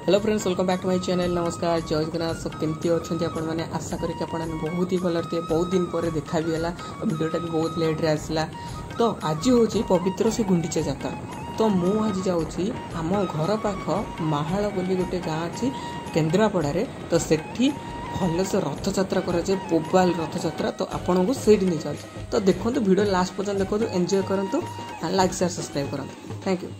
Hello friends, welcome back to my channel. नमस्कार, जय जगन्नाथ। सब केमती अच्छे आपण मैंने आशा करें आपण बहुत ही भल थे। बहुत दिन पर देखा भी है, वीडियोटा भी बहुत लेट्रे आसला। तो आज हूँ पवित्र से गुंडीचा जात्रा। तो मु आज जाऊँगी आम घर पाख माहाल बोली गोटे गाँ अच्छी केन्द्रापड़े। तो सेठी भल से रथयात्रा कराए, बोबाल रथयात्रा। तो आपन को से नहीं जाऊँ। तो देखो वीडियो लास्ट पर्यटन देखो, एंजॉय करूँ, लाइक शेयर सब्सक्राइब करूँ। Thank you.